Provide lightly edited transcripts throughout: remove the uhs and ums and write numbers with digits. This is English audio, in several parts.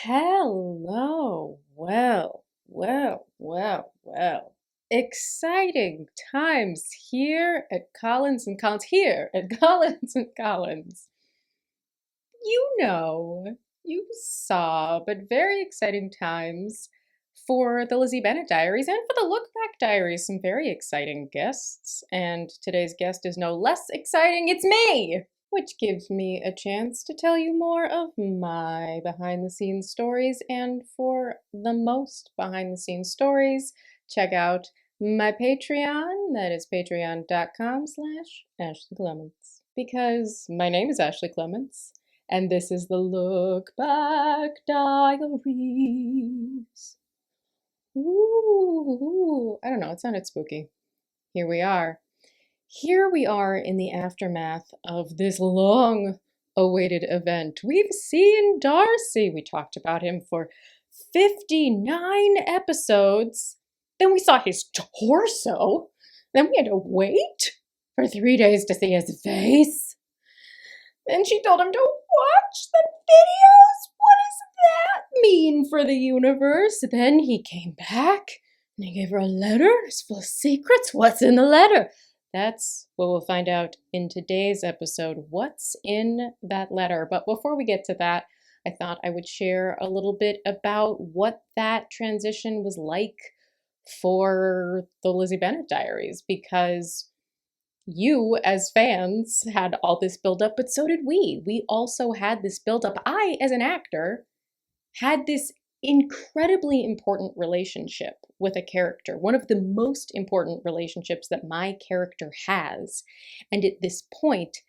Hello. Well. Exciting times here at Collins and Collins. Here at Collins and Collins. You saw, but very exciting times for the Lizzie Bennet Diaries and for the Look Back Diaries. Some very exciting guests. And today's guest is no less exciting. It's me! Which gives me a chance to tell you more of my behind-the-scenes stories. And for the most behind-the-scenes stories, check out my Patreon. That is patreon.com/Ashley Clements. Because my name is Ashley Clements, and this is the Look Back Diaries. Ooh, I don't know, it sounded spooky. Here we are. Here we are in the aftermath of this long-awaited event. We've seen Darcy. We talked about him for 59 episodes. Then we saw his torso. Then we had to wait for 3 days to see his face. Then she told him to watch the videos. What does that mean for the universe? Then he came back and he gave her a letter. It's full of secrets. What's in the letter? That's what we'll find out in today's episode. What's in that letter? But before we get to that, I thought I would share a little bit about what that transition was like for the Lizzie Bennet Diaries, because you as fans had all this buildup, but so did we. We also had this buildup. I, as an actor, had this incredibly important relationship with a character, one of the most important relationships that my character has. And at this point,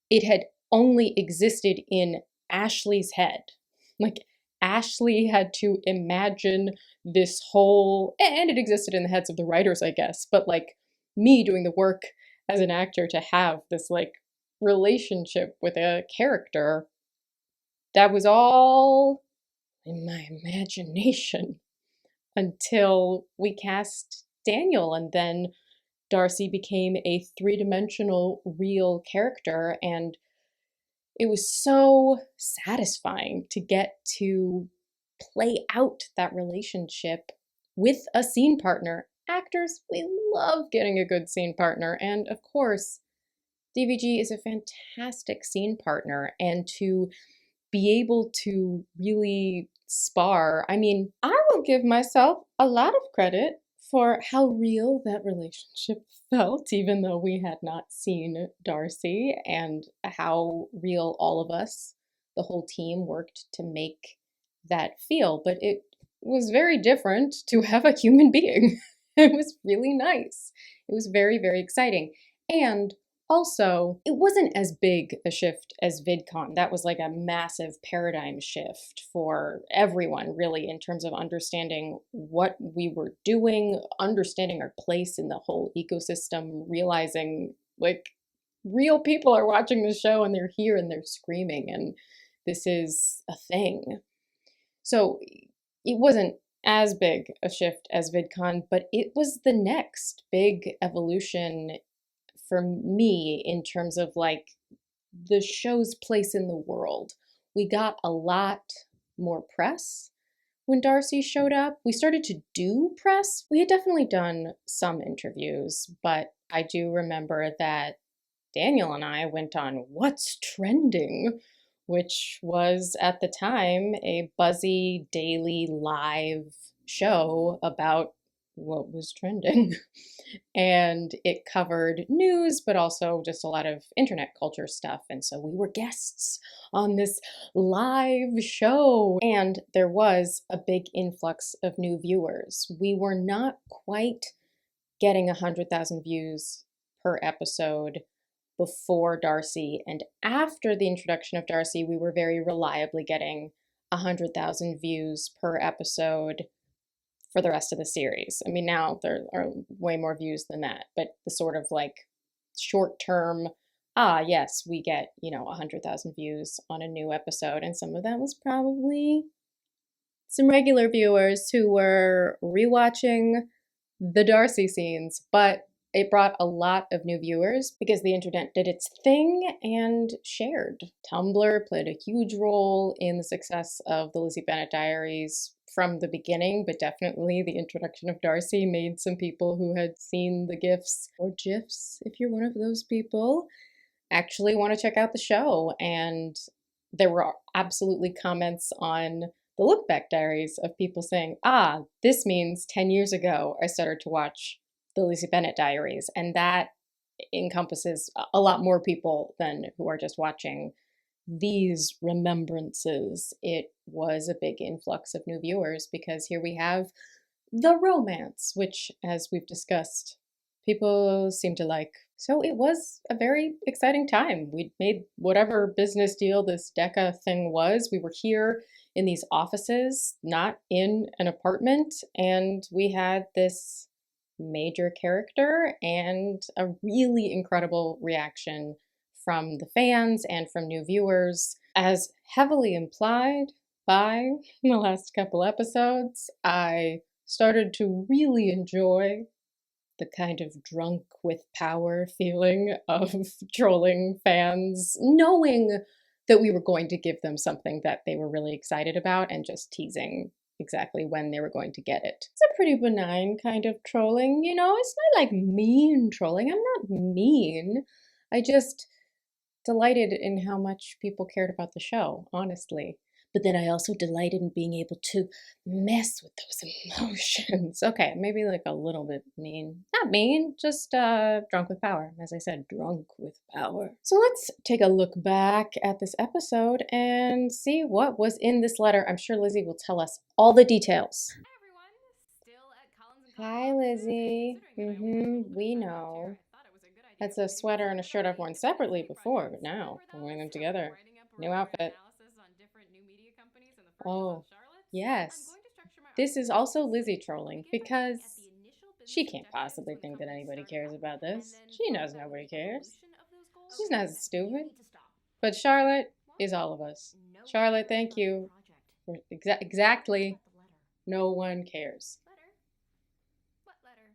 it had only existed in Ashley's head. Like, Ashley had to imagine this whole, and it existed in the heads of the writers, I guess, but like me doing the work as an actor to have this like relationship with a character, that was all in my imagination until we cast Daniel, and then Darcy became a three-dimensional real character, and it was so satisfying to get to play out that relationship with a scene partner. Actors, we love getting a good scene partner, and of course, DVG is a fantastic scene partner, and to be able to really spar. I mean, I will give myself a lot of credit for how real that relationship felt, even though we had not seen Darcy, and how real all of us, the whole team, worked to make that feel. But it was very different to have a human being. It was really nice. It was very, very exciting. And also, it wasn't as big a shift as VidCon. That was like a massive paradigm shift for everyone, really, in terms of understanding what we were doing, understanding our place in the whole ecosystem, realizing like real people are watching the show and they're here and they're screaming, and this is a thing. So it wasn't as big a shift as VidCon, but it was the next big evolution for me in terms of like the show's place in the world. We got a lot more press when Darcy showed up. We started to do press. We had definitely done some interviews, but I do remember that Daniel and I went on What's Trending, which was at the time a buzzy daily live show about what was trending. And it covered news, but also just a lot of internet culture stuff. And so we were guests on this live show, and there was a big influx of new viewers. We were not quite getting 100,000 views per episode before Darcy, and after the introduction of Darcy, we were very reliably getting 100,000 views per episode for the rest of the series. I mean, now there are way more views than that, but the sort of like short term, yes, we get, 100,000 views on a new episode, and some of that was probably some regular viewers who were rewatching the Darcy scenes, but It brought a lot of new viewers because the internet did its thing and shared. Tumblr played a huge role in the success of the Lizzie Bennet Diaries from the beginning, but definitely the introduction of Darcy made some people who had seen the GIFs or GIFs, if you're one of those people, actually want to check out the show. And there were absolutely comments on the Look Back Diaries of people saying, ah, this means 10 years ago I started to watch the Lizzie Bennet Diaries. And that encompasses a lot more people than who are just watching these remembrances. It was a big influx of new viewers because here we have the romance, which, as we've discussed, people seem to like. So it was a very exciting time. We'd made whatever business deal this Decca thing was. We were here in these offices, not in an apartment, and we had this major character and a really incredible reaction from the fans and from new viewers. As heavily implied by the last couple episodes, I started to really enjoy the kind of drunk with power feeling of trolling fans, knowing that we were going to give them something that they were really excited about and just teasing exactly when they were going to get it. It's a pretty benign kind of trolling, you know? It's not like mean trolling. I'm not mean. I just delighted in how much people cared about the show, honestly. But then I also delighted in being able to mess with those emotions. Okay, maybe like a little bit mean. Not mean, just drunk with power. As I said, drunk with power. So let's take a look back at this episode and see what was in this letter. I'm sure Lizzie will tell us all the details. Hi everyone, still at Collins and Hi, Collins offices, Lizzie. and considering that I We have a little bit of time left here, know. I thought it was a good idea That's for a me to meet sweater some and a of shirt I've everybody worn at the Diaries separately Study before, but projects. now Remember I'm wearing those? them I've been together. writing up a New report and outfit. analysis on different new media companies, and the first is on Oh, Charlotte. So I'm yes. going to structure my This is article just also this Lizzie way. We trolling begin by looking at because the initial she business can't objectives possibly when the think that company anybody started cares out, about and this. then She follow knows that with nobody the cares. evolution of those goals. She's Okay, not Bennett, you stupid. need to stop. But Charlotte What? is all of us. No one Charlotte, cares thank about the you. project. For What about exactly, the letter? no one cares. Letter? What letter?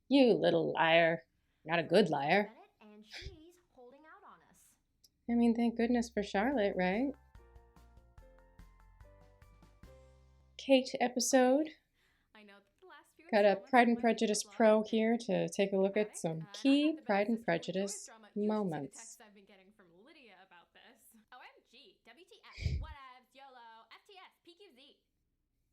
You little liar. Not a First good it's liar. Bennett, and she's holding out on us. I mean, thank goodness for Charlotte, right? Kate episode. I know that the last few Got a installments Pride of and my video Prejudice blog Pro have been here to take a look at dramatic, some not key the best Pride and sister with Joy's Prejudice drama. You should see the moments. texts I've been getting from Lydia about this. OMG, WTF, whatevs, YOLO, FTS, PQZ.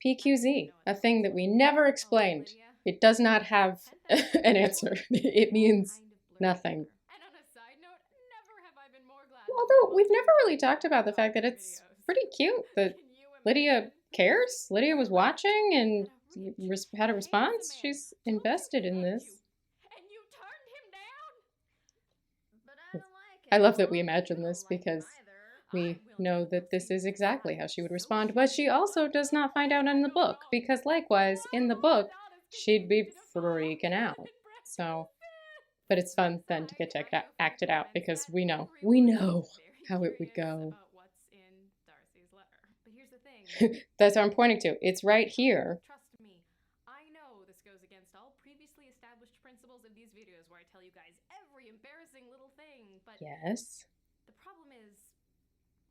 PQZ, a thing that we never explained. Lydia, It does not have 10,000 an visuals, answer. It means kind of blurry nothing. together. And on a side note, never have I been more glad that my Although we've monthly never really video talked about the fact that blog it's videos. pretty cute that Can you Lydia imagine? cares. Lydia was watching and Had a rich, had a handsome response. man She's told you invested he in loved this. you, and you turned him down? But I don't like I him. love that we Well, imagine you this don't like him because either. I we will know never that this concede is to your exactly how side. she would So respond, but she she also does not find out in the book because likewise in the book she'd be freaking out. So, but it's fun then to get to act it out because we know how it would go. about what's in Darcy's letter. But here's the thing. That's what I'm pointing to. It's right here. Trust me, I know this goes against all previously established principles of these videos where I tell you guys every embarrassing little thing, but Yes. the problem is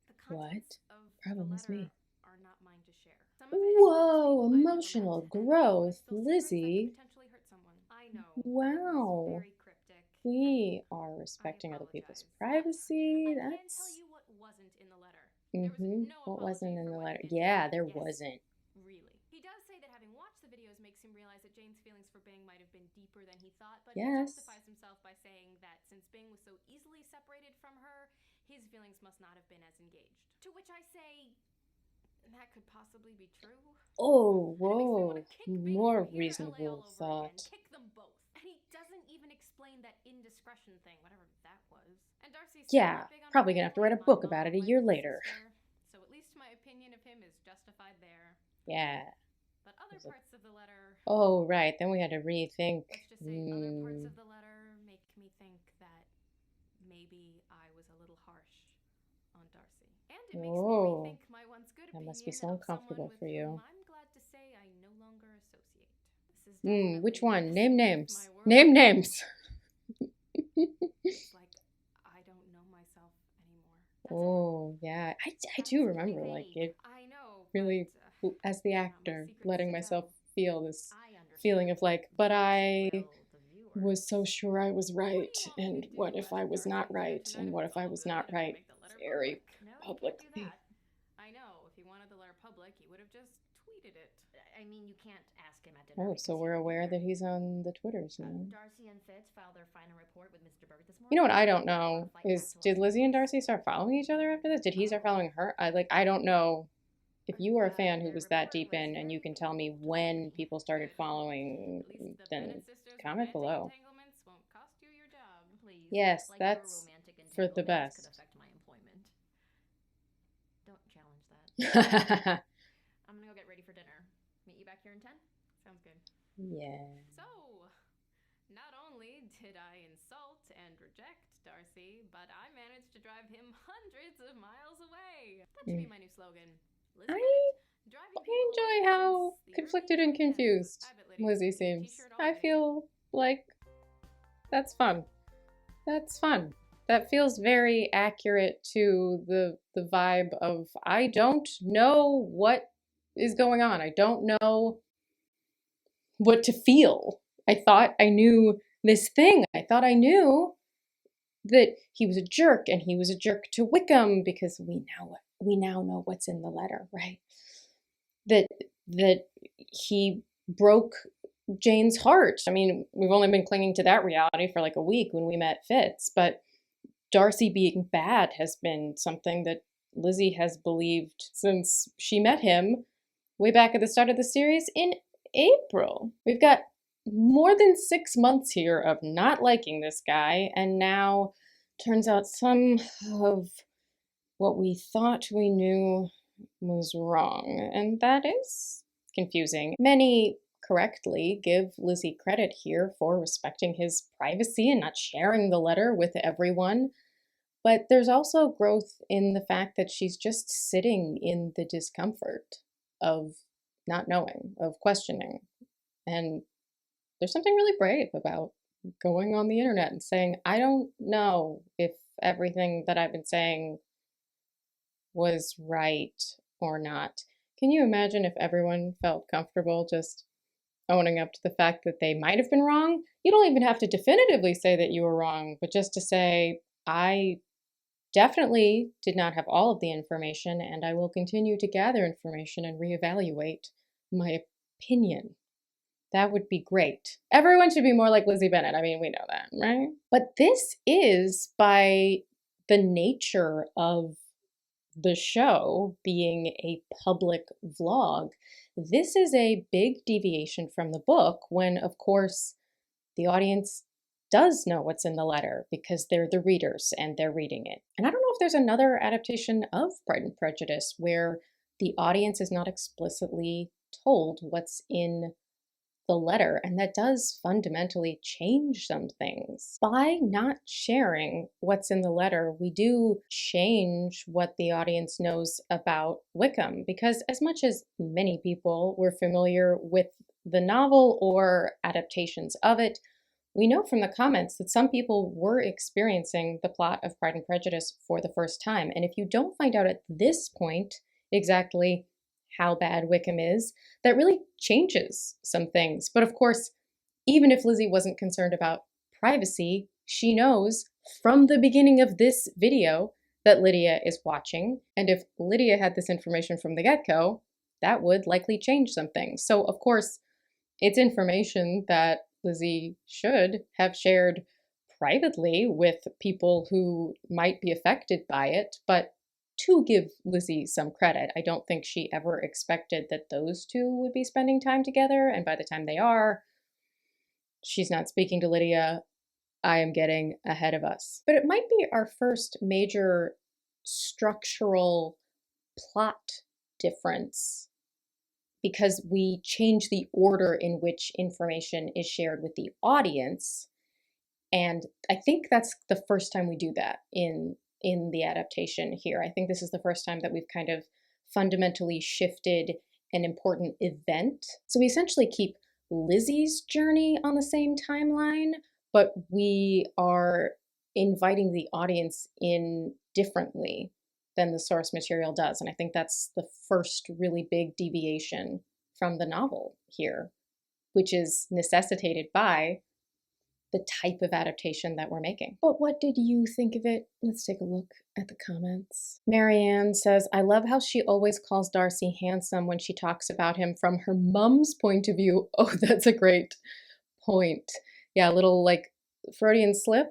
the What? contents of Problem the is letter me. are not mine to share. Some of it is Whoa, words people I've never met, emotional and other growth, still secrets that Lizzie. could potentially hurt someone. I know. It was Wow. very cryptic. We and are I respecting other people's apologize. privacy. I can tell That's. you what wasn't in the letter. There was no What apology wasn't in for the what letter? he did to Yeah, Jane. there Yes, wasn't. really. He does say that having watched the videos makes him realize that Jane's feelings for Bing might have been deeper than he thought, but Yes. he justifies himself by saying that since Bing was so easily separated from her, his feelings must not have been as engaged. To which I say, that could possibly be true. Oh, That makes me want whoa. to kick Bing More from here to LA reasonable all over thought. again. Kick them both. And he doesn't even explain that indiscretion thing, whatever that was. And Darcy's still Yeah, not big on probably gonna have to write a my book mom, about it a my year little later. sister. So at least my opinion of him is justified there. Yeah. But other parts of the letter, Oh, right. Then we had to rethink. let's just say other parts of the letter make me think that maybe I was a little harsh on Darcy. And it makes me rethink my once good That opinion must be so of uncomfortable someone for with you. whom I'm glad to say I no longer associate. This is Which definitely one? Name messing with names. my world. Name names. It's like I don't know myself anymore. That's Oh, yeah. I That do makes it pretty remember, like, vague. it I know, really, but as the not my actor, secrets letting to myself tell. feel this I feeling understand. of like, but I Will the viewer? was so sure I was What do right, you want me to and what do? if Ask I was Darcy not and Tina right, tonight and if what it's if I all was good not if I right, make the letter very public? No, you can't do publicly. that. I know. If he wanted the letter public, he would have just tweeted it. I mean, you can't ask him at dinner. Oh, so we're aware that he's on the Twitters now. Darcy and Fitz filed their final report with Mr. Bird this morning. You know what I don't know is, did Lizzie and Darcy start following each other after this? Did he start following her? I don't know. If you are a fan who was that deep in and you can tell me when people started following, At least the then Bennett sisters' comment romantic below. entanglements won't cost you your job. Please. Yes, Like your that's romantic for the entanglements could best. affect my employment. Don't challenge that. I'm gonna go get ready for dinner. Meet you back here in 10? Sounds good. Yeah. So, not only did I insult and reject Darcy, but I managed to drive him hundreds of miles away. That should be my new slogan. Lizzie Bennett, driving I people enjoy away how since the conflicted early and 2010s. confused I bet Lydia's Lizzie making a seems. t-shirt I already. feel like that's fun. That's fun. That feels very accurate to the vibe of, I don't know what is going on. I don't know what to feel. I thought I knew this thing. I thought I knew that he was a jerk, and he was a jerk to Wickham because we now know what's in the letter, right? That he broke Jane's heart. I mean, we've only been clinging to that reality for like a week when we met Fitz, but Darcy being bad has been something that Lizzie has believed since she met him way back at the start of the series in April. We've got more than 6 months here of not liking this guy, and now turns out some of what we thought we knew was wrong, and that is confusing. Many correctly give Lizzie credit here for respecting his privacy and not sharing the letter with everyone. But there's also growth in the fact that she's just sitting in the discomfort of not knowing, of questioning. And there's something really brave about going on the internet and saying, I don't know if everything that I've been saying was right or not. Can you imagine if everyone felt comfortable just owning up to the fact that they might have been wrong? You don't even have to definitively say that you were wrong, but just to say, I definitely did not have all of the information, and I will continue to gather information and reevaluate my opinion. That would be great. Everyone should be more like Lizzie Bennett. I mean, we know that, right? But this is, by the nature of the show being a public vlog, this is a big deviation from the book when, of course, the audience does know what's in the letter because they're the readers and they're reading it. And I don't know if there's another adaptation of Pride and Prejudice where the audience is not explicitly told what's in the letter, and that does fundamentally change some things. By not sharing what's in the letter, we do change what the audience knows about Wickham, because as much as many people were familiar with the novel or adaptations of it, we know from the comments that some people were experiencing the plot of Pride and Prejudice for the first time. And if you don't find out at this point exactly how bad Wickham is, that really changes some things. But of course, even if Lizzie wasn't concerned about privacy, she knows from the beginning of this video that Lydia is watching. And if Lydia had this information from the get-go, that would likely change some things. So of course, it's information that Lizzie should have shared privately with people who might be affected by it, but to give Lizzie some credit, I don't think she ever expected that those two would be spending time together, and by the time they are, she's not speaking to Lydia. I am getting ahead of us. But it might be our first major structural plot difference because we change the order in which information is shared with the audience. And I think that's the first time we do that in the adaptation here. I think this is the first time that we've kind of fundamentally shifted an important event. So we essentially keep Lizzie's journey on the same timeline, but we are inviting the audience in differently than the source material does. And I think that's the first really big deviation from the novel here, which is necessitated by the type of adaptation that we're making. But what did you think of it? Let's take a look at the comments. Marianne says, I love how she always calls Darcy handsome when she talks about him from her mom's point of view. Oh, that's a great point. Yeah, a little like Freudian slip.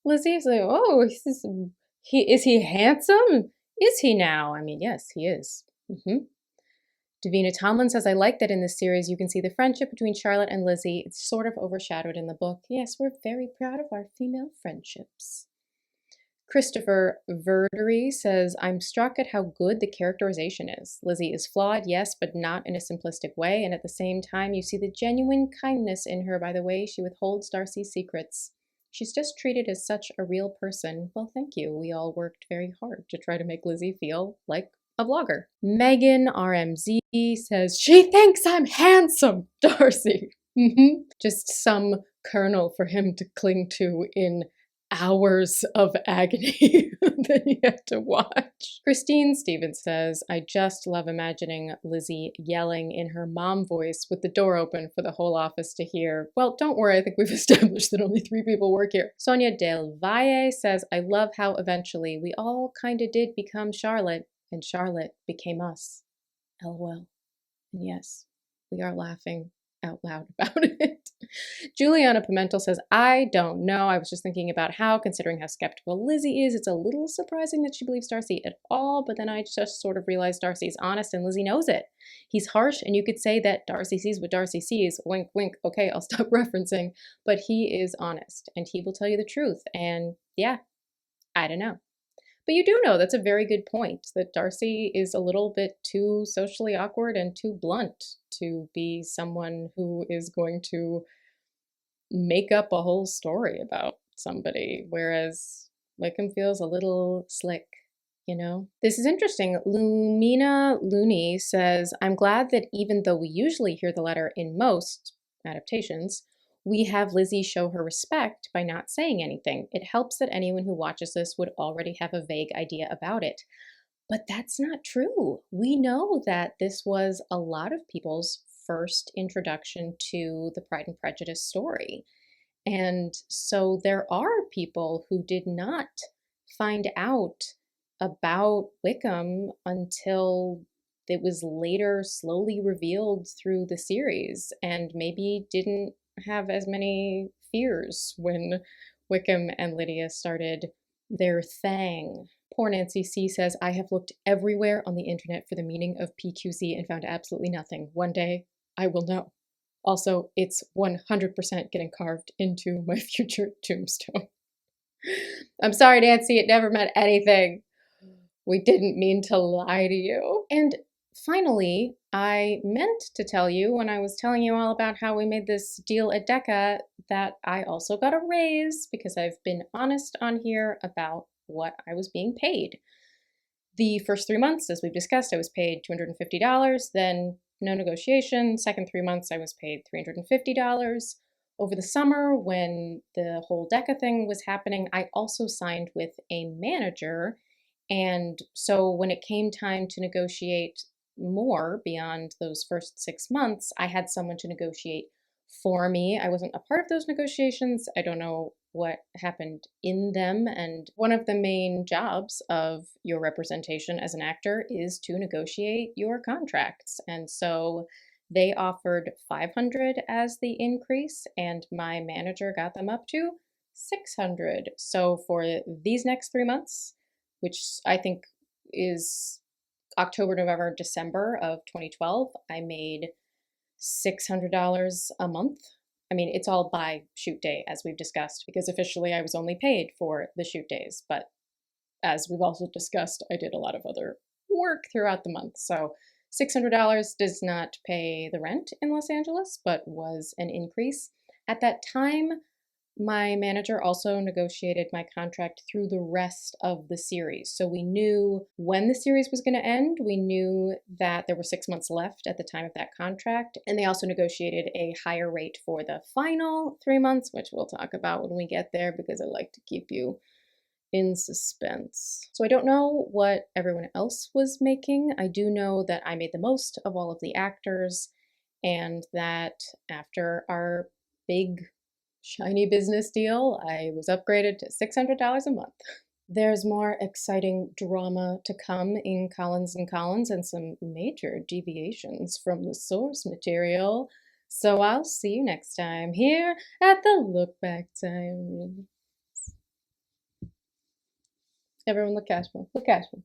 Lizzie's like, oh, is he handsome? Is he now? I mean, yes, he is. Davina Tomlin says, I like that in this series you can see the friendship between Charlotte and Lizzie. It's sort of overshadowed in the book. Yes, we're very proud of our female friendships. Christopher Verdery says, I'm struck at how good the characterization is. Lizzie is flawed, yes, but not in a simplistic way, and at the same time you see the genuine kindness in her by the way she withholds Darcy's secrets. She's just treated as such a real person. Well, thank you. We all worked very hard to try to make Lizzie feel like a vlogger. Megan RMZ says, she thinks I'm handsome, Darcy. Just some kernel for him to cling to in hours of agony that you have to watch. Christine Stevens says, I just love imagining Lizzie yelling in her mom voice with the door open for the whole office to hear. Well, don't worry, I think we've established that only 3 people work here. Sonia Del Valle says, I love how eventually we all kind of did become Charlotte, and Charlotte became us. LOL. And yes, we are laughing out loud about it. Juliana Pimentel says, I don't know. I was just thinking about how, considering how skeptical Lizzie is, it's a little surprising that she believes Darcy at all, but then I just sort of realized Darcy's honest and Lizzie knows it. He's harsh, and you could say that Darcy sees what Darcy sees. Wink, wink. Okay, I'll stop referencing. But he is honest, and he will tell you the truth. And yeah, I don't know. But you do know, that's a very good point, that Darcy is a little bit too socially awkward and too blunt to be someone who is going to make up a whole story about somebody, whereas Wickham feels a little slick, you know? This is interesting. Lumina Looney says, I'm glad that even though we usually hear the letter in most adaptations, we have Lizzie show her respect by not saying anything. It helps that anyone who watches this would already have a vague idea about it. But that's not true. We know that this was a lot of people's first introduction to the Pride and Prejudice story. And so there are people who did not find out about Wickham until it was later slowly revealed through the series, and maybe didn't have as many fears when Wickham and Lydia started their thing. Poor Nancy C says, I have looked everywhere on the internet for the meaning of PQZ and found absolutely nothing. One day I will know. Also, it's 100% getting carved into my future tombstone. I'm sorry, Nancy, it never meant anything. We didn't mean to lie to you. And finally, I meant to tell you when I was telling you all about how we made this deal at Decca that I also got a raise because I've been honest on here about what I was being paid. The first 3 months, as we've discussed, I was paid $250, then no negotiation. Second 3 months, I was paid $350. Over the summer, when the whole Decca thing was happening, I also signed with a manager. And so when it came time to negotiate more beyond those first 6 months, I had someone to negotiate for me. I wasn't a part of those negotiations. I don't know what happened in them. And one of the main jobs of your representation as an actor is to negotiate your contracts. And so they offered 500 as the increase, and my manager got them up to 600. So for these next 3 months, which I think is October, November, December of 2012, I made $600 a month. I mean, it's all by shoot day, as we've discussed, because officially I was only paid for the shoot days. But as we've also discussed, I did a lot of other work throughout the month. So $600 does not pay the rent in Los Angeles, but was an increase. At that time, My manager also negotiated my contract through the rest of the series. So we knew when the series was going to end. We knew that there were 6 months left at the time of that contract. And they also negotiated a higher rate for the final 3 months, which we'll talk about when we get there because I like to keep you in suspense. So I don't know what everyone else was making. I do know that I made the most of all of the actors and that after our big shiny business deal, I was upgraded to $600 a month. There's more exciting drama to come in Collins and Collins and some major deviations from the source material. So I'll see you next time here at the Look Back Time. Everyone look casual. Look casual.